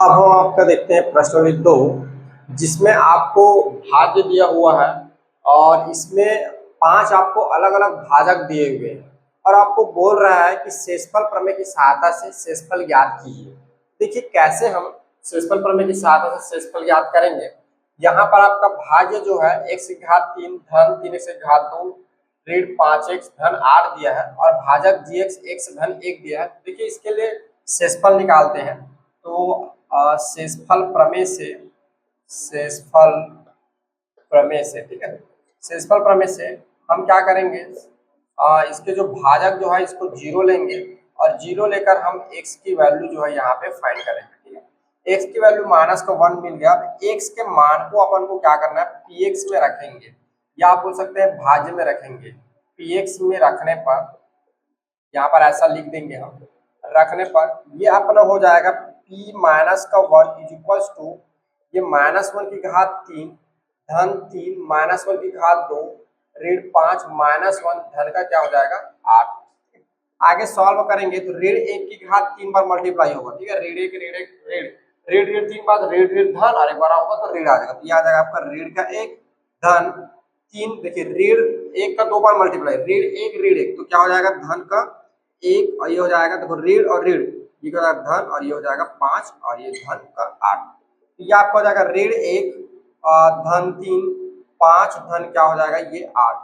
अब हम आपका देखते हैं प्रश्न नंबर 2, जिसमें आपको भाज्य दिया हुआ है और इसमें 5 आपको अलग-अलग भाजक दिए हुए हैं और आपको बोल रहा है कि शेषफल प्रमेय की सहायता से शेषफल ज्ञात कीजिए। देखिए कैसे हम शेषफल प्रमेय की सहायता से शेषफल ज्ञात करेंगे। यहाँ पर आपका भाज्य जो है x की घात 3 धन 3x की घात 2 ऋण 5x धन 8 दिया है और भाजक gx x धन 1 दिया है। देखिए इसके लिए शेषफल निकालते हैं। तो शेषफल प्रमेय से शेषफल प्रमेय से ठीक है, शेषफल प्रमेय से हम क्या करेंगे, इसके जो भाजक जो है इसको 0 लेंगे और 0 लेकर हम x की वैल्यू जो है यहाँ पे फाइंड करेंगे। ठीक है, x की वैल्यू माइनस का 1 मिल गया। x के मान को अपन को क्या करना है, px में रखेंगे या आप बोल सकते हैं भाज्य में रखेंगे। px में रखने पर यहाँ पर ऐसा लिख देंगे हम, रखने पर ये अपना हो जाएगा p माइनस का 1 इज इक्वल्स टू ये -1 की घात 3 धन 3 -1 की घात 2 ऋण 5 -1 धन का क्या हो जाएगा 8। आगे सॉल्व करेंगे तो ऋण 1 की घात 3 बार मल्टीप्लाई होगा। ठीक है, ऋण 1 ऋण 1 ऋण ऋण ऋण 3 बार ऋण ऋण धन और एक बार होगा तो ऋण आ जाएगा। तो ये आ जाएगा आपका ऋण का 1 धन 3। देखिए ऋण 1 का 2 बार मल्टीप्लाई, ऋण 1 ऋण 1 तो क्या हो जाएगा धन का 1 और ये हो जाएगा देखो ऋण और ऋण, ये हो जाएगा धन और ये हो जाएगा 5 और ये धन का 8। तो ये आपका हो जाएगा ऋण 1 धन 3 5 धन क्या हो जाएगा ये 8।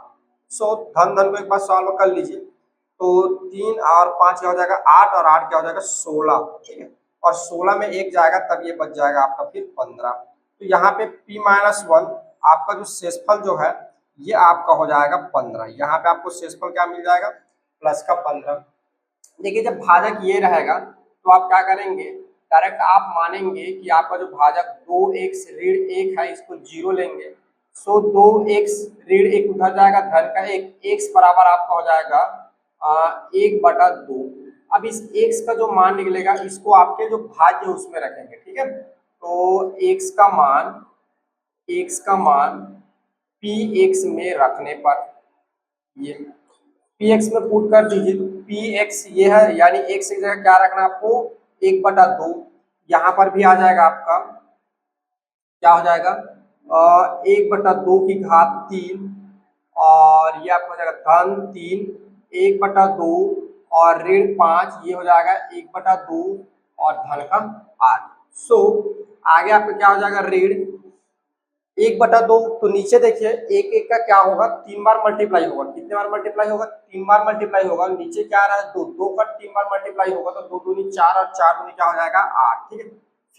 सो धन धन को एक बार सॉल्व कर लीजिए तो 3 और 5 क्या हो जाएगा 8 और 8 क्या हो जाएगा 16। ठीक है, और 16 में 1 जाएगा तब ये बच जाएगा आपका फिर 15। तो यहाँ पे p-1 आपका जो शेषफल जो है ये आपका हो जाएगा 15। यहाँ पे आपको शेषफल क्या मिल जाएगा प्लस का 15। देखिए जब भाजक ये रहेगा तो आप क्या करेंगे, डायरेक्ट आप मानेंगे कि आपका जो भाजक 2x ऋण 1 है इसको 0 लेंगे। सो 2x ऋण 1 उधर जाएगा धन का 1 x बराबर आपका हो जाएगा 1/2। अब इस x का जो मान निकलेगा इसको आपके जो भाज्य उसमें रखेंगे। ठीक है, तो x का मान px में रखने पर ये px में पुट कर दीजिए तो px ये है, यानी x की जगह क्या रखना है आपको 1/2। यहाँ पर भी आ जाएगा आपका क्या हो जाएगा 1/2 की घात 3 और ये आपको हो जाएगा धन 3 1/2 और ऋण 5 ये हो जाएगा 1/2 और धन का 8। सो आगे आपका क्या हो जाएगा ऋण 1/2। तो नीचे देखिए एक एक का क्या होगा 3 बार मल्टीप्लाई होगा। कितने बार मल्टीप्लाई होगा 3 बार मल्टीप्लाई होगा। नीचे क्या आ रहा है 2 2 का 3 बार मल्टीप्लाई होगा तो 2 दूनी 4 और 4 दूनी क्या हो जाएगा 8। ठीक है,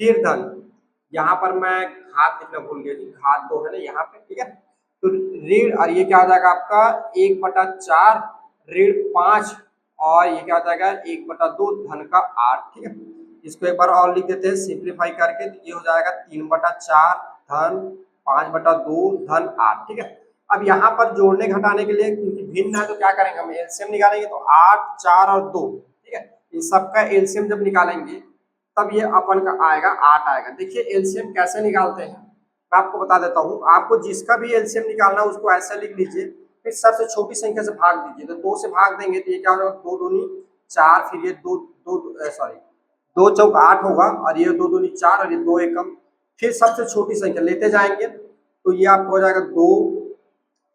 फिर धन यहाँ पर मैं घात लिखना भूल गया जी, घात 2 है ना यहाँ पे। ठीक है, तो ऋण और ये क्या हो जाएगा आपका 1/4 ऋण 5 और ये क्या हो जाएगा 1/2 धन का 8। ठीक है, इसको एक बार और लिख देते हैं सिंप्लीफाई करके तो ये हो जाएगा 3/4 धन 5/2 धन 8। ठीक है, अब यहाँ पर जोड़ने घटाने के लिए क्योंकि भिन्न है तो क्या करेंगे हम एलसीएम निकालेंगे तो 8 4 और 2। ठीक है, इन सबका एलसीएम जब निकालेंगे तब ये अपन का आएगा 8 आएगा। देखिए एलसीएम कैसे निकालते हैं मैं आपको बता देता हूँ। आपको जिसका भी एलसीएम निकालना है उसको ऐसा लिख लीजिए, फिर सबसे छोटी संख्या से भाग दीजिए। तो 2 से भाग देंगे तो ये क्या होगा 2 दूनी 4 फिर ये 2 चौक 8 होगा और ये 2 दूनी 4 और ये 2 एकम फिर सबसे छोटी संख्या लेते जाएंगे तो ये आपको हो जाएगा 2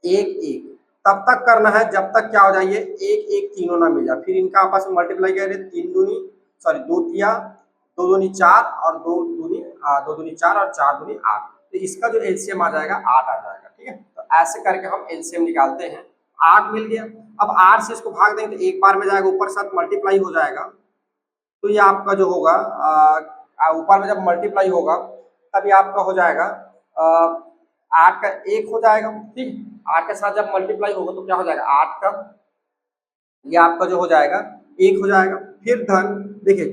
1 1। तब तक करना है जब तक क्या हो जाए ये 1 1 तीनों ना मिल जाए। फिर इनका आपस में मल्टीप्लाई करें 3 दूनी 2 तिया 2 दूनी 4 और 2 दूनी 4 और 4 दूनी 8। तो इसका जो एलसीएम आ जाएगा 8 आ जाएगा। ठीक है, तो ऐसे करके हम एलसीएम निकालते हैं। 8 मिल गया। अब 8 से इसको भाग देंगे तो एक बार में जाएगा, ऊपर साथ मल्टीप्लाई हो जाएगा। तो ये आपका जो होगा ऊपर में जब मल्टीप्लाई होगा तब ये आपका हो जाएगा 8 का 1 हो जाएगा। ठीक, 8 के साथ जब मल्टीप्लाई होगा तो क्या हो जाएगा 8 का ये आपका जो हो जाएगा 1 हो जाएगा। फिर धन देखिए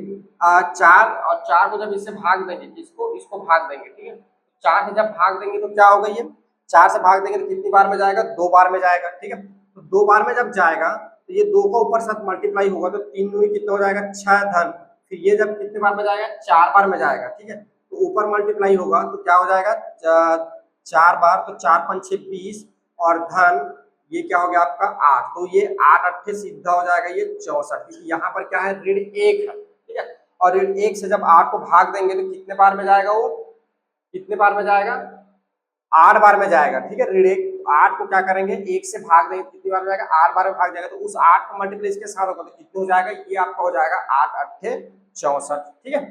4 और 4 को जब इससे भाग देंगे इसको भाग देंगे। ठीक है, 4 से जब भाग देंगे तो क्या होगा ये 4 से भाग देंगे तो कितनी बार में जाएगा 2 बार में जाएगा। ठीक है, तो 2 बार में जब जाएगा तो ये 2 का ऊपर साथ मल्टीप्लाई होगा तो 3 दूनी कितना हो जाएगा 6 धन फिर ये जब कितने बार में जाएगा 4 बार में जाएगा। ठीक है, तो ऊपर मल्टीप्लाई होगा तो क्या हो जाएगा 4 बार तो 4 5 6 20 और धन ये क्या हो गया आपका 8। तो ये 8 8 सीधा हो जाएगा ये 64 क्योंकि यहाँ पर क्या है ऋण 1 है। ठीक है, और एक से जब 8 को भाग देंगे तो कितने बार में जाएगा, वो कितने बार में जाएगा, 8 बार में जाएगा। ठीक है, ऋण 8 को क्या करेंगे, 1 से भाग देंगे, कितनी बार में जाएगा, 8 बार में भाग जाएगा। तो उस 8 का मल्टीप्लाई इसके साथ होगा तो कितने हो जाएगा, ये आपका हो जाएगा 8 अट्ठे 64। ठीक है,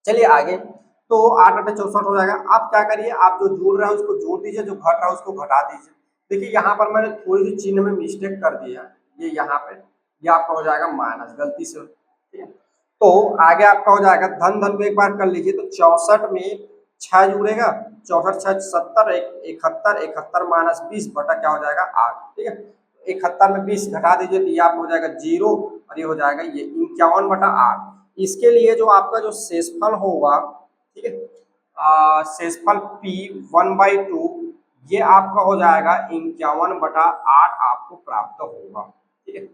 चलिए आगे। तो 8 अट्ठे 64 हो जाएगा। आप क्या करिए, आप जो जोड़ रहे हैं उसको जोड़ दीजिए, जो घट रहा है उसको घटा दीजिए। देखिए यहाँ पर मैंने थोड़ी सी चिन्ह में मिस्टेक कर दिया, ये यहाँ पे ये आपका हो जाएगा माइनस, गलती से। ठीक है, तो आगे आपका हो जाएगा धन, धन को एक बार कर लीजिए। तो 64 में 6 जुड़ेगा, 64 6 70, 71, 71 माइनस 20 बटा क्या हो जाएगा 8। ठीक है, 71 में 20 घटा दीजिए तो ये आपको हो जाएगा 0 और ये हो जाएगा ये 51 बटा 8। इसके लिए जो आपका जो शेषफल होगा, ठीक है, शेषफल P 1/2 ये आपका हो जाएगा 51 बटा 8 आपको प्राप्त होगा। ठीक है,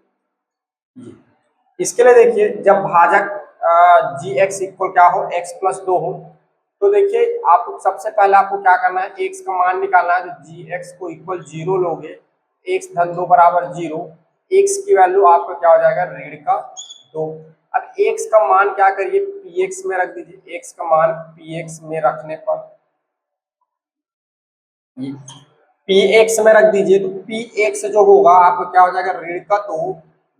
इसके लिए देखिए जब भाजक जी एक्स इक्वल क्या हो, x प्लस 2 हो, तो देखिए आपको सबसे पहले आपको क्या करना है, x का मान निकालना है। तो जी एक्स को इक्वल 0 लोगे, x धन 2 बराबर 0, x की वैल्यू आपका क्या हो जाएगा, ऋण का 2। अब x का मान क्या करिए, px में रख दीजिए। x का मान px में रखने पर px में रख दीजिए, तो px जो होगा आपका क्या हो जाएगा, ऋण का 2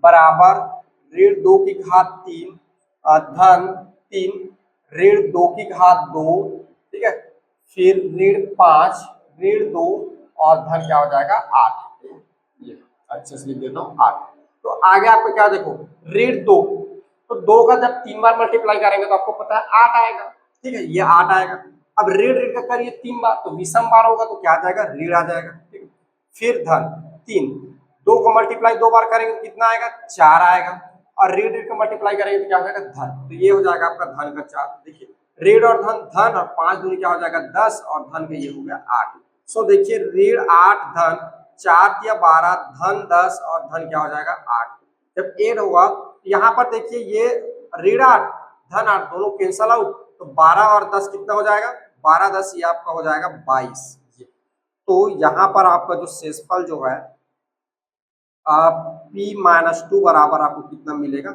बराबर ऋण 2 की घात 3 धन 3 ऋण 2 की घात 2। ठीक है, फिर ऋण 5 ऋण 2 और धन क्या हो जाएगा 8। ये अच्छे से लिख देता हूँ 8। तो आगे आपको क्या देखो, ऋण 2, तो 2 का जब 3 बार मल्टीप्लाई करेंगे तो आपको पता है 8 आएगा। ठीक है, ये 8 आएगा। अब ऋण ऋण का करिए 3 बार तो विषम बार होगा तो क्या आ जाएगा, ऋण आ जाएगा। ठीक है, फिर धन 3, 2 को मल्टीप्लाई 2 बार करेंगे कितना आएगा, 4 आएगा। और ऋण ऋण का मल्टीप्लाई करेंगे तो क्या हो जाएगा, धन। तो ये हो जाएगा आपका धन का 4। देखिए ऋण और धन, धन और 5 दूनी क्या हो जाएगा 10 और धन का ये हो गया 8। सो देखिए ऋण 8 धन 4 या 12 धन 10 और धन क्या हो जाएगा 8। जब ऐड होगा यहाँ पर देखिए ये ऋण 8 धन 8 दोनों कैंसल आउट, तो 12 और 10 कितना हो जाएगा, 12 10 ये आपका हो जाएगा 22। तो यहाँ पर आपका जो शेषफल जो है P-2 बराबर आपको कितना मिलेगा,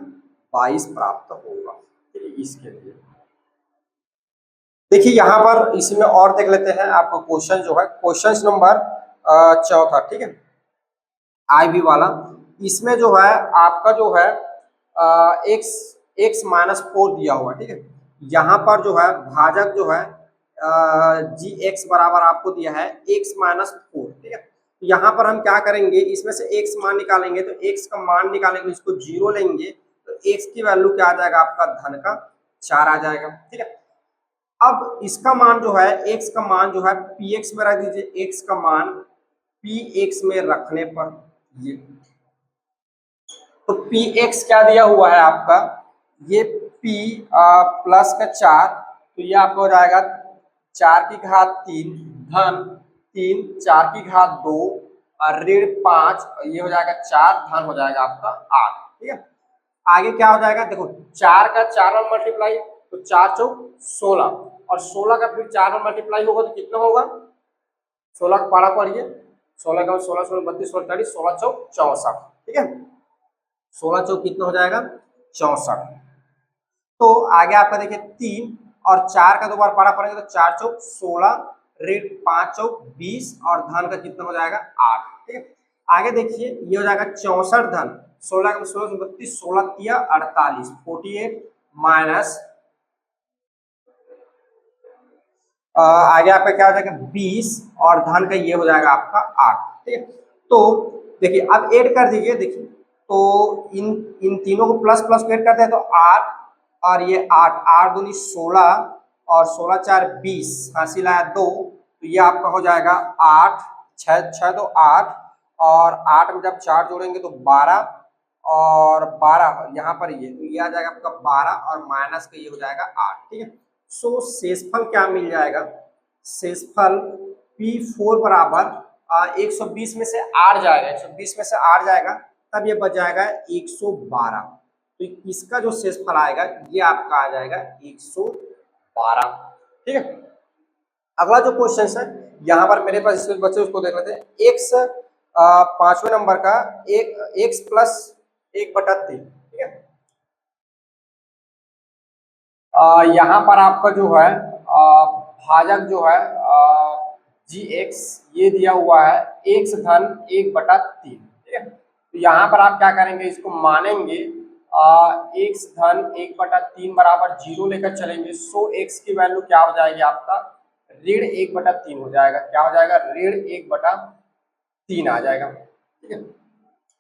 22 प्राप्त होगा। इसके लिए देखिए यहाँ पर इसमें और देख लेते हैं आपको क्वेश्चन जो है, क्वेश्चन नंबर 4। ठीक है, IB वाला। इसमें जो है आपका जो है x माइनस 4 दिया हुआ है। ठीक है, यहाँ पर जो है भाजक जो है जी एक्स बराबर आपको दिया है x माइनस 4। ठीक है, तो यहाँ पर हम क्या करेंगे, इसमें से x मान निकालेंगे। तो x का मान निकालेंगे तो इसको 0 लेंगे तो x की वैल्यू क्या आ जाएगा आपका, धन का 4 आ जाएगा। ठीक है, अब इसका मान जो है, x का मान जो है px में रख दीजिए। x का मान px में रखने पर ये, तो px क्या दिया हुआ है आपका, ये p प्लस का 4, तो ये आपको हो जाएगा 4 की घात 3 धन 3 4 की घात 2 और ऋण 5, ये हो जाएगा 4 धन हो जाएगा आपका 8। ठीक है, आगे क्या हो जाएगा, देखो 4 का 4 और मल्टीप्लाई तो 4 चौक 16 और 16 का फिर 4 और मल्टीप्लाई होगा तो कितना होगा, 16 का पारा पढ़िए, 16 का 16 16 32 16 40 16 चौक 64। ठीक है, 16 चौक कितना हो जाएगा 64। तो आगे आपका देखिए 3 और 4 का 2 बार पारा पड़ेगा तो 4 चौक 16 ऋण 5 चौक 20 और धन का कितना हो जाएगा 8। ठीक है, आगे देखिए ये हो जाएगा 64 धन 16 का 16 32 16 तिया 48 48 माइनस आगे आपका क्या हो जाएगा 20 और धन का ये हो जाएगा आपका 8। ठीक है, तो देखिए अब ऐड कर दीजिए। देखिए तो इन तीनों को प्लस प्लस ऐड करते हैं तो 8 और ये 8 8 दूनी 16 और 16 4 20 हासिल आया 2, तो ये आपका हो जाएगा 8 6 6 तो 8 और 8 में जब 4 जोड़ेंगे तो 12 और 12 यहाँ पर ये, तो ये आ जाएगा आपका 12 और माइनस का ये हो जाएगा 8। ठीक है, सो शेषफल क्या मिल जाएगा, शेषफल P4 बराबर 120 में से 8 जाएगा, 120 में से 8 जाएगा तब ये बच जाएगा 112। तो इसका जो शेषफल आएगा ये आपका आ जाएगा 112। ठीक है, अगला जो क्वेश्चन है यहाँ पर मेरे पास इसमें बच्चे उसको देख लेते हैं। x 5वें नंबर का x प्लस 1/3। ठीक है, यहाँ पर आपका जो है भाजक जो है जी एक्स ये दिया हुआ है एक्स धन 1/3, ठीक है। तो यहाँ पर आप क्या करेंगे, इसको मानेंगे एक्स धन 1/3 बराबर 0 लेकर चलेंगे। सो एक्स की वैल्यू क्या हो जाएगी आपका, ऋण 1/3 हो जाएगा। क्या हो जाएगा, ऋण 1/3 आ जाएगा, ठीक है।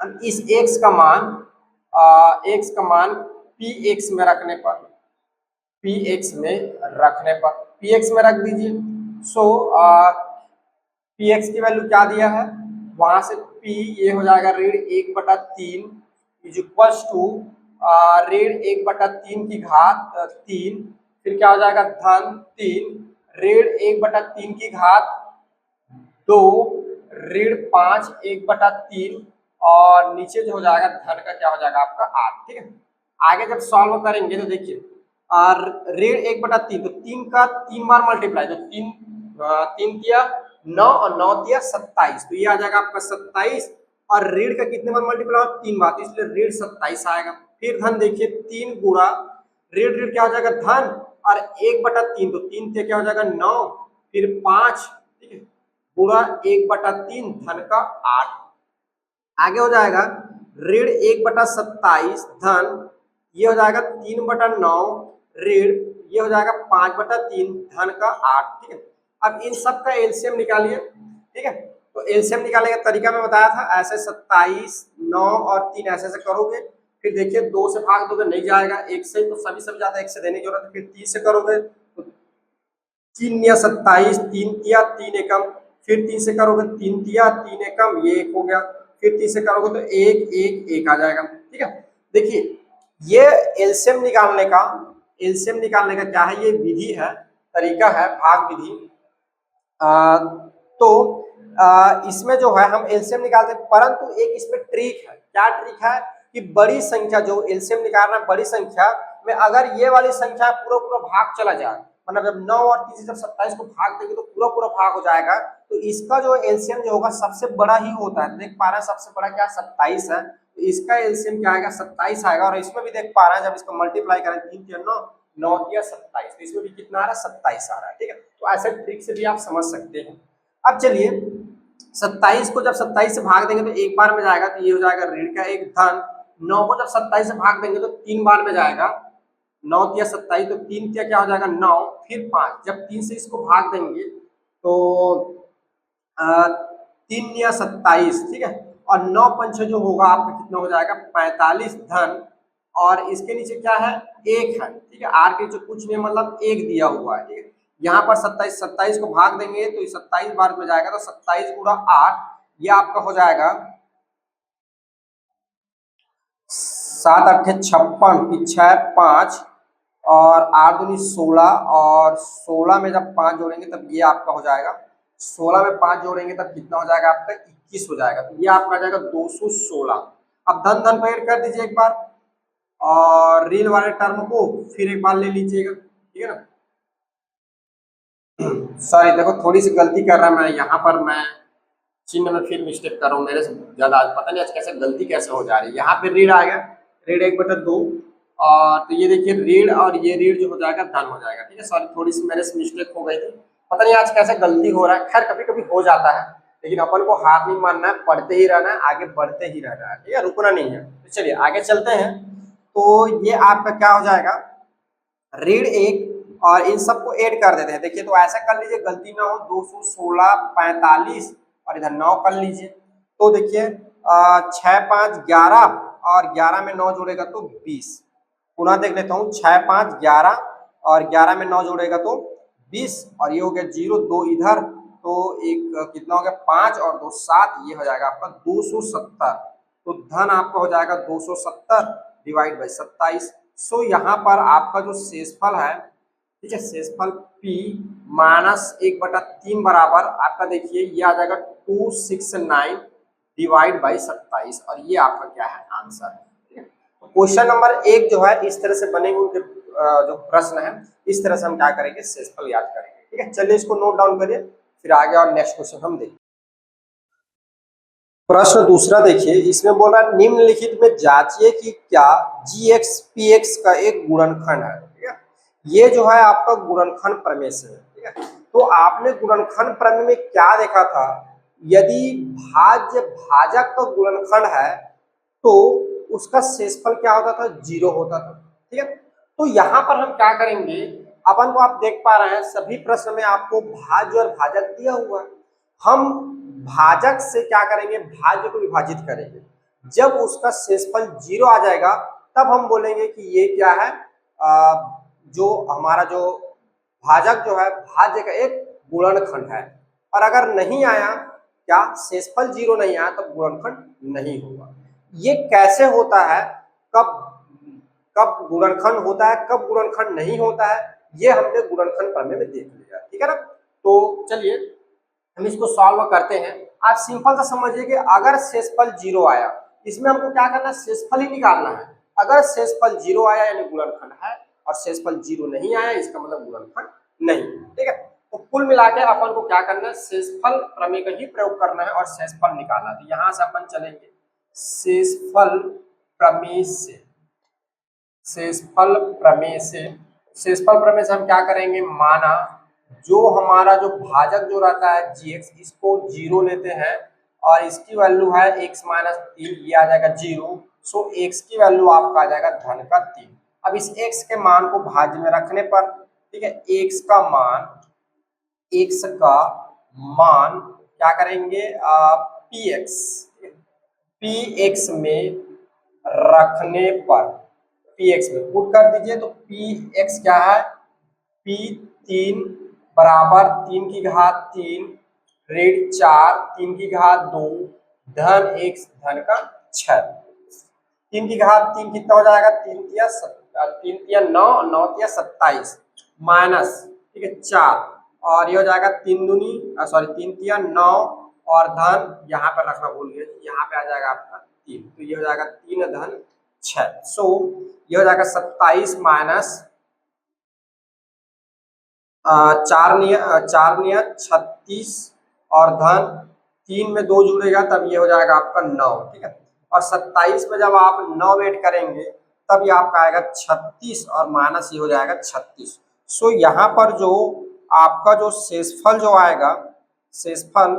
अब इस एक्स का मान पी एक्स में रखने पर, पी एक्स में रखने पर पी एक्स में रख दीजिए। सो पी एक्स की वैल्यू क्या दिया है, वहां से पी ये हो जाएगा ऋण 1/3 इज इक्वल्स टू ऋण 1/3 की घात 3, फिर क्या हो जाएगा धन 3 ऋण 1/3 की घात 2 ऋण 5 1/3 और नीचे जो हो जाएगा धन का क्या हो जाएगा आपका 8, ठीक है। आगे जब सॉल्व करेंगे तो देखिए ऋण 1/3 तो 3 का 3 बार मल्टीप्लाई, तो 3 दिया 9 और 9 दिया 27, तो ये आ जाएगा आपका 27 और ऋण का कितने बार मल्टीप्लाई, 3 बार, तो इसलिए ऋण 27 आएगा। फिर धन देखिए 3 गुणा ऋण ऋण क्या हो जाएगा धन और 1/3, तो 3 से क्या हो जाएगा 9 फिर 5, ठीक है, गुणा 1/3 धन का 8। आगे हो जाएगा ऋण 1/27 धन ये हो जाएगा 3/9 ऋण ये हो जाएगा 5/3 धन का 8, ठीक है। अब इन सब का एलसीएम निकालिए, ठीक है। तो एलसीएम निकालने का तरीका मैं बताया था, ऐसे 27 9 और 3 ऐसे ऐसे करोगे, फिर देखिए 2 से भाग दोगे नहीं जाएगा, 1 से, तो सभी सब ज्यादा 1 से देने की जरूरत है, फिर 3 से करोगे तो 3 या 27 3 या 3 एकम, फिर 3 से करोगे 3 या 3 एकम, ये 1 हो गया, फिर 3 से करोगे तो 1 1 1 आ जाएगा, ठीक है। देखिए ये एलसीएम निकालने का क्या है, ये विधि है, तरीका है भाग विधि। तो इसमें जो है हम एलसीएम निकालते हैं, परंतु एक इसमें ट्रिक है। क्या ट्रिक है कि बड़ी संख्या जो एलसीएम निकालना है, बड़ी संख्या में अगर ये वाली संख्या पूरा पूरा भाग चला जाए, मतलब जब 9 और 3 से जब 27 को भाग देंगे तो पूरा पूरा भाग हो जाएगा, तो इसका जो एलसीएम जो होगा सबसे बड़ा ही होता है। देख पा रहे हैं सबसे बड़ा क्या 27 है, तो इसका एलसीएम क्या आएगा 27 आएगा। और इसमें भी देख पा रहे हैं जब इसको मल्टीप्लाई करें 3 3 9 9 या 27, तो इसमें भी कितना आ रहा है 27 आ रहा है, ठीक है। तो ऐसे ट्रिक से भी आप समझ सकते हैं। अब चलिए 27 को जब 27 से भाग देंगे तो एक बार में जाएगा, तो ये हो जाएगा ऋण का 1 धन 9 को जब 27 से भाग देंगे तो 3 बार में जाएगा, 9 या 27, तो 3 क्या हो जाएगा 9 फिर 5, जब 3 से इसको भाग देंगे तो 3 या 27, ठीक है, और 9 पंच जो होगा आपका कितना हो जाएगा 45 धन, और इसके नीचे क्या है 1 है, ठीक है। आर के जो कुछ नहीं मतलब 1 दिया हुआ है, ठीक है। यहाँ पर 27 को भाग देंगे तो 27 बार में जाएगा, तो 27 गुणा 8 ये आपका हो जाएगा 7 8 56 6 5 और 8 दूनी 16, और 16 में जब 5 जोड़ेंगे तब ये आपका हो जाएगा, 16 में 5 जोड़ेंगे तब कितना हो जाएगा आपका 21 हो जाएगा, तो ये आपका आ जाएगा 216। अब धन धन को ऐड कर दीजिए एक बार और रील वाले टर्म को फिर एक बार ले लीजिएगा, ठीक है ना। सॉरी देखो थोड़ी सी गलती कर रहा मैं यहाँ पर, मैं चिन्ह में फिर मिस्टेक कर रहा हूँ, मेरे से ज्यादा आज पता नहीं आज कैसे गलती कैसे हो जा रही है। यहाँ पे ऋण आएगा ऋण 1/2 और तो ये देखिए ऋण और ये ऋण जो हो जाएगा धन हो जाएगा, ठीक है। सॉरी थोड़ी सी मेरे से मिस्टेक हो गई थी, पता नहीं आज कैसे गलती हो रहा है, खैर कभी कभी हो जाता है, लेकिन अपन को हार नहीं मानना है, पढ़ते ही रहना है, आगे बढ़ते ही रहना है, ठीक है, रुकना नहीं है। तो चलिए आगे चलते हैं। तो ये आपका क्या हो जाएगा ऋण 1 और इन सबको ऐड कर देते हैं। देखिए तो ऐसा कर लीजिए गलती ना हो, 216 45 और इधर 9 कर लीजिए, तो देखिए 6 5 11 और 11 में 9 जोड़ेगा तो 20। पुनः देख लेता हूँ 6 5 11 और 11 में 9 जोड़ेगा तो 20, और ये हो गया 0 2 इधर, तो एक कितना हो गया 5 और 2 7, ये हो जाएगा आपका 270। तो धन आपका हो जाएगा 270 डिवाइड बाई 27। सो यहाँ पर आपका जो शेषफल है, ठीक है, शेषफल P माइनस 1/3 बराबर आपका देखिए ये आ जाएगा 269 डिवाइड बाई 27, और ये आपका क्या है आंसर है, ठीक है। तो क्वेश्चन नंबर 1 जो है इस तरह से बनेंगे उनके जो प्रश्न है, इस तरह से हम क्या करेंगे शेषफल याद करेंगे, ठीक है। चलिए इसको नोट डाउन करिए फिर आगे और नेक्स्ट क्वेश्चन हम देखें। प्रश्न दूसरा देखिए, इसमें बोल रहा है निम्नलिखित में जांचिए कि क्या gx px का एक गुणनखंड है, ठीक है। ये जो है आपका गुणनखंड प्रमेय से है, ठीक है। तो आपने गुणनखंड प्रमेय में क्या देखा था, यदि भाज्य भाजक का गुणनखंड है तो उसका शेषफल क्या होता था, 0 होता था, ठीक है। तो यहाँ पर हम क्या करेंगे, अपन को आप देख पा रहे हैं सभी प्रश्न में आपको भाज्य और भाजक दिया हुआ है। हम भाजक से क्या करेंगे, भाज्य को विभाजित करेंगे। जब उसका शेषफल 0 आ जाएगा तब हम बोलेंगे कि ये क्या है, जो हमारा जो भाजक जो है भाज्य का एक गुणनखंड है। और अगर नहीं आया, क्या शेषफल 0 नहीं आया, तब गुणनखंड नहीं होगा। ये कैसे होता है, कब कब गुणनखंड होता है, कब गुणनखंड नहीं होता है, ये हमने गुणनखंड प्रमेय में देख लिया, ठीक है ना। तो चलिए हम इसको सॉल्व करते हैं। आप सिंपल सा समझिए कि अगर शेषफल 0 आया, इसमें हमको क्या करना है, शेषफल ही निकालना है। अगर शेषफल 0 आया यानी गुणनखंड है, और शेषफल 0 नहीं आया इसका मतलब गुणनखंड नहीं, ठीक है। तो कुल मिला के अपन को क्या करना है, शेषफल प्रमेय का ही प्रयोग करना है और शेषफल निकालना है। तो यहां से अपन चलेंगे शेषफल प्रमेय से, शेषफल प्रमेय से, शेषफल प्रमेय से हम क्या करेंगे, माना जो हमारा जो भाजक जो रहता है gx, इसको 0 लेते हैं और इसकी वैल्यू है x माइनस 3, ये आ जाएगा 0। सो x की वैल्यू आपका आ जाएगा धन का 3। अब इस x के मान को भाज्य में रखने पर, ठीक है, x का मान क्या करेंगे, px में रखने पर, px में पुट कर दीजिए। तो px क्या है, p3 बराबर 3 की घात 3 ऋण 4 3 की घात 2 धन x धन का 6। 3 की घात 3 कितना हो जाएगा, 3 तिया 9, 9 तिया 27 माइनस, ठीक है, 4, और ये हो जाएगा 3 दूनी सॉरी 3 तिया 9 और धन यहाँ पर रखना भूल गए, यहाँ पे आ जाएगा आपका 3, तो ये हो जाएगा 3 धन 6। सो ये हो जाएगा 27 माइनस 4 निया 36 और धन 3 में 2 जुड़ेगा तब ये हो जाएगा आपका 9, ठीक है। और 27 में जब आप 9 ऐड करेंगे तब ये आपका आएगा 36 और माइनस ये हो जाएगा 36। सो यहाँ पर जो आपका जो शेषफल जो आएगा, शेषफल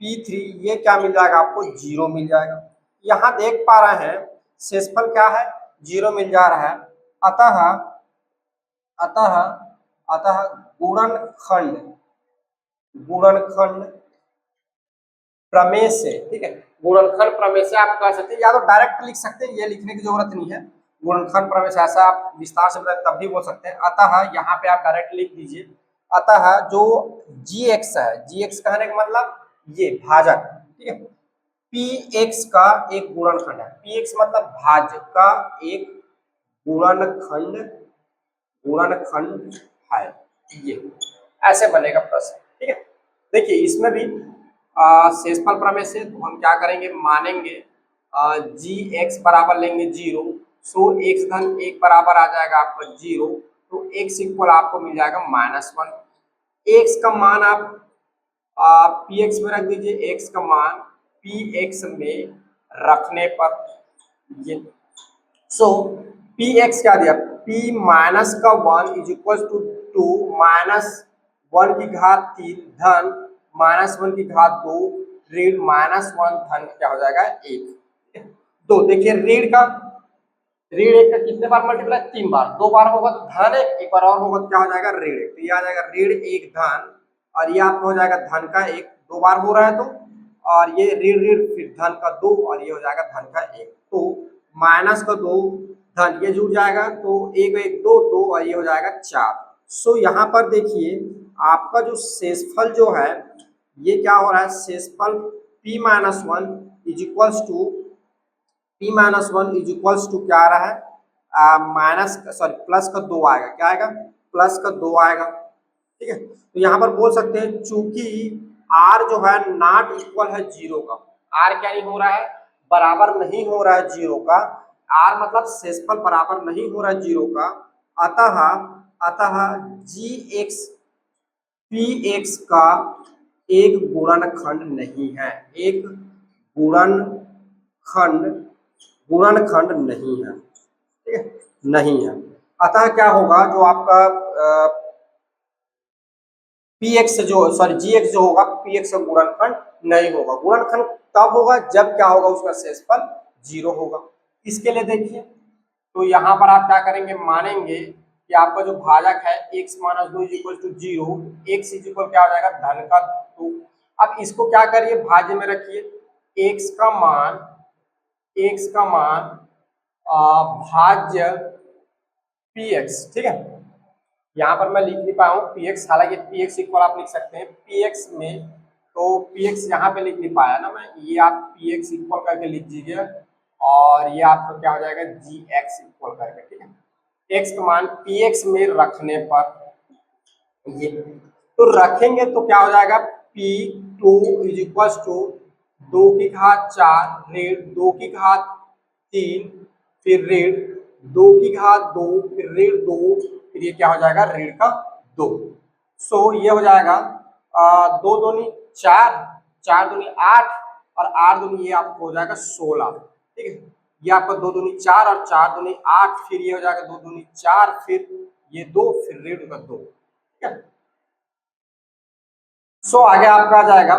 P3, ये क्या मिल जाएगा आपको, 0 मिल जाएगा। यहाँ देख पा रहे हैं शेषफल क्या है, 0 मिल जा रहा है। अतः अतः अतः गुणनखंड प्रमेय से, ठीक है, गुणनखंड प्रमेय से आप कह सकते हैं, या तो डायरेक्ट लिख सकते हैं, ये लिखने की जरूरत नहीं है। गुणनखंड प्रमेय से ऐसा आप विस्तार से बताए तब भी बोल सकते हैं। अतः यहाँ पे आप डायरेक्ट लिख दीजिए, अतः जो gx है, gx कहने का मतलब ये भाजक, ठीक है, px का एक गुणनखंड है, px मतलब भाज्य का एक गुणनखंड है, ये ऐसे बनेगा प्रश्न, ठीक है। देखिए इसमें भी शेषफल प्रमेय से तो हम क्या करेंगे, मानेंगे gx बराबर लेंगे 0। सो x धन 1 बराबर आ जाएगा आपका 0, तो x इक्वल आपको मिल जाएगा -1। x का मान आप px में रख दीजिए, x का मान px में रखने पर ये, सो px क्या दिया, p माइनस का 1 इज इक्वल टू 2 माइनस 1 की घात 3 धन -1 की घात 2 ऋण -1 धन क्या हो जाएगा 1। तो देखिए ऋण एक का कितने बार मल्टीप्लाई, 3 बार, 2 बार होगा तो धन एक बार और होगा तो क्या हो जाएगा ऋण 1। तो ये आ जाएगा ऋण 1 धन, और ये आपका हो जाएगा धन का 1, 2 बार हो रहा है तो, और ये ऋण फिर धन का 2 और ये हो जाएगा धन का 1। तो माइनस का 2 धन ये जुड़ जाएगा तो 1 1 2 2 और ये हो जाएगा 4। सो यहाँ पर देखिए आपका जो शेषफल जो है ये क्या हो रहा है, शेषफल p-1 इज इक्वल्स टू क्या आ रहा है, प्लस का 2 आएगा, क्या आएगा, प्लस का 2 आएगा, ठीक है। तो यहाँ पर बोल सकते हैं चूंकि r जो है नॉट इक्वल है 0 का, r क्या नहीं हो रहा है, बराबर नहीं हो रहा है 0 का, r मतलब शेषफल बराबर नहीं हो रहा है 0 का, अतः gx px का एक गुणनखंड नहीं है, एक गुणनखंड नहीं है, ठीक है, नहीं है। अतः क्या होगा, जो आपका पी एक्स जो सॉरी जी एक्स जो होगा पी एक्स का गुणनखंड नहीं होगा। गुणनखंड तब होगा जब क्या होगा, उसका शेषफल 0 होगा। इसके लिए देखिए, तो यहाँ पर आप क्या करेंगे, मानेंगे कि आपका जो भाजक है x minus 2 is equal to 0, x is equal क्या हो जाएगा, धन का 2। अब इसको क्या करिए, भाज्य में रखिए, x का मान भाज्य पी एक्स, ठीक है। यहाँ पर मैं लिख नहीं पाया हूँ पी एक्स, हालांकि पी एक्स इक्वल आप लिख सकते हैं पी एक्स में, तो पी एक्स यहाँ पे लिख नहीं पाया ना मैं, ये आप पी एक्स इक्वल करके लिख दीजिए और ये आपका क्या हो जाएगा, जी एक्स इक्वल करके, ठीक है। एक्स का मान पी एक्स में रखने पर ये, तो रखेंगे तो क्या हो जाएगा, P two is equal to 2 की घात 4 ऋण 2 की घात 3 फिर ऋण 2 की घात 2 फिर ऋण 2 फिर ये क्या हो जाएगा, ऋण का 2। सो ये हो जाएगा 2 दूनी 4, 4 दूनी 8 और 8 दूनी ये आपको हो जाएगा 16, ठीक है। ये आपका 2 दूनी 4 और 4 दूनी 8, फिर ये हो जाएगा 2 दूनी 4 फिर ये 2 फिर ऋण का 2, ठीक है। सो आगे आपका आ जाएगा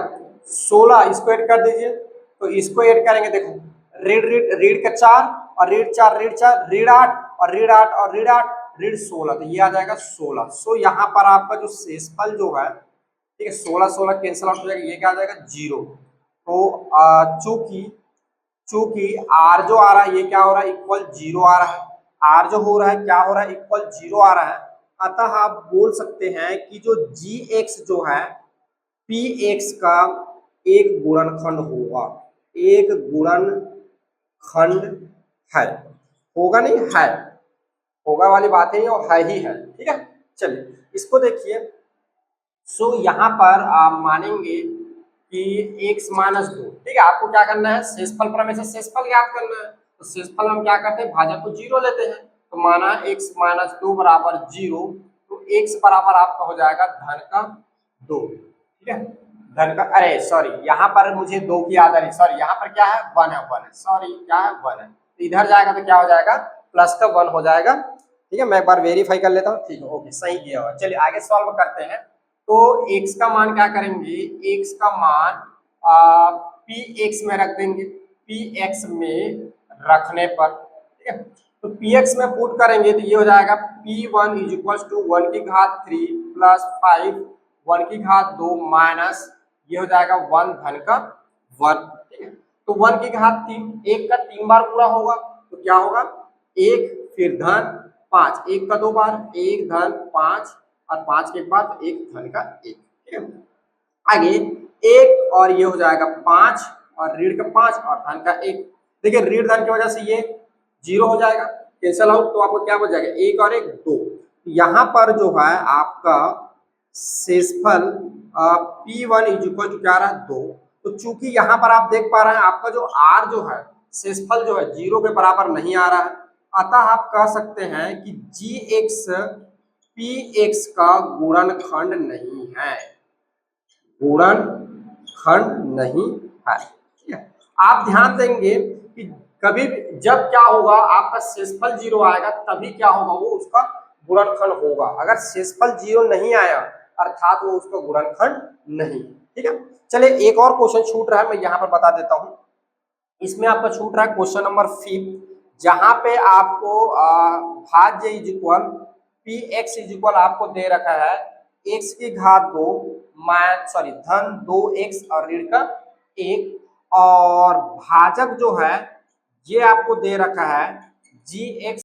16, इसको ऐड कर दीजिए, तो इसको ऐड करेंगे, देखो ऋण ऋण ऋण का 4 और ऋण 4 ऋण 4 ऋण 8 और ऋण 8 और ऋण 8 ऋण 16, तो ये आ जाएगा 16। सो यहाँ पर आपका जो शेषफल जो है, ठीक है, 16 16 कैंसिल आउट हो जाएगा, ये क्या आ जाएगा, 0। तो चूंकि चूंकि आर जो आ रहा है ये क्या हो रहा है, इक्वल 0 आ रहा है, आर जो हो रहा है क्या हो रहा है, इक्वल 0 आ रहा है। अतः आप बोल सकते हैं कि जो जी एक्स जो है पी एक्स का एक गुणनखंड होगा, एक गुणनखंड है, होगा नहीं है, होगा वाली बात है और है ही है, ठीक है। चलिए इसको देखिए, सो यहाँ पर आप मानेंगे कि x माइनस 2, ठीक है, आपको क्या करना है, शेषफल पर हमेशा शेषफल ज्ञात करना है, तो शेषफल हम क्या करते हैं, भाजक को 0 लेते हैं, तो माना x माइनस 2 बराबर 0, तो x बराबर आपका हो जाएगा धन का 2, ठीक है, धन का, अरे सॉरी यहाँ पर मुझे 2 की याद आ रही, सॉरी यहाँ पर क्या है 1 है, 1 है, सॉरी क्या है 1 है, तो इधर जाएगा तो क्या हो जाएगा, प्लस का 1 हो जाएगा, ठीक है। मैं एक बार वेरीफाई कर लेता हूँ, ठीक है, ओके सही किया हुआ। चलिए आगे सॉल्व करते हैं, तो x का मान क्या करेंगे, x का मान पी एक्स में रख देंगे, पी एक्स में रखने पर, ठीक है, तो पी एक्स में पुट करेंगे तो ये हो जाएगा p1 इज इक्वल टू 1 की घात 3 प्लस 5 1 की घात 2 माइनस ये हो जाएगा 1 धन का 1, ठीक है। तो 1 की घात 3, 1 का 3 बार पूरा होगा तो क्या होगा, 1 फिर धन 5, 1 का 2 बार 1 धन 5 और 5 के बाद 1 धन का 1, ठीक है। आगे 1 और ये हो जाएगा 5 और ऋण का 5 और धन का 1, देखिए ऋण धन की वजह से ये 0 हो जाएगा, कैंसिल आउट, तो आपको क्या बच जाएगा, 1 और 1 2। यहाँ पर जो है आपका शेषफल P1 इज इक्वल टू क्या रहा है 2, तो चूंकि यहाँ पर आप देख पा रहे हैं आपका जो R जो है शेषफल जो है 0 के बराबर नहीं आ रहा है, अतः आप कह सकते हैं कि जी एक्स पी एक्स का गुणनखंड नहीं है, गुणनखंड नहीं है, ठीक है। आप ध्यान देंगे कि कभी भी जब क्या होगा आपका शेषफल 0 आएगा तभी क्या होगा, वो उसका गुणनखंड होगा, अगर शेषफल 0 नहीं आया अर्थात वो उसका गुणनखंड नहीं, ठीक है। चलिए एक और क्वेश्चन छूट रहा है, मैं यहाँ पर बता देता हूँ, इसमें आपका छूट रहा है क्वेश्चन नंबर 5, जहां पे आपको भाज्य is equal P x is equal आपको दे रखा है x की घात 2 धन 2x और ऋण का 1, और भाजक जो है ये आपको दे रखा है gx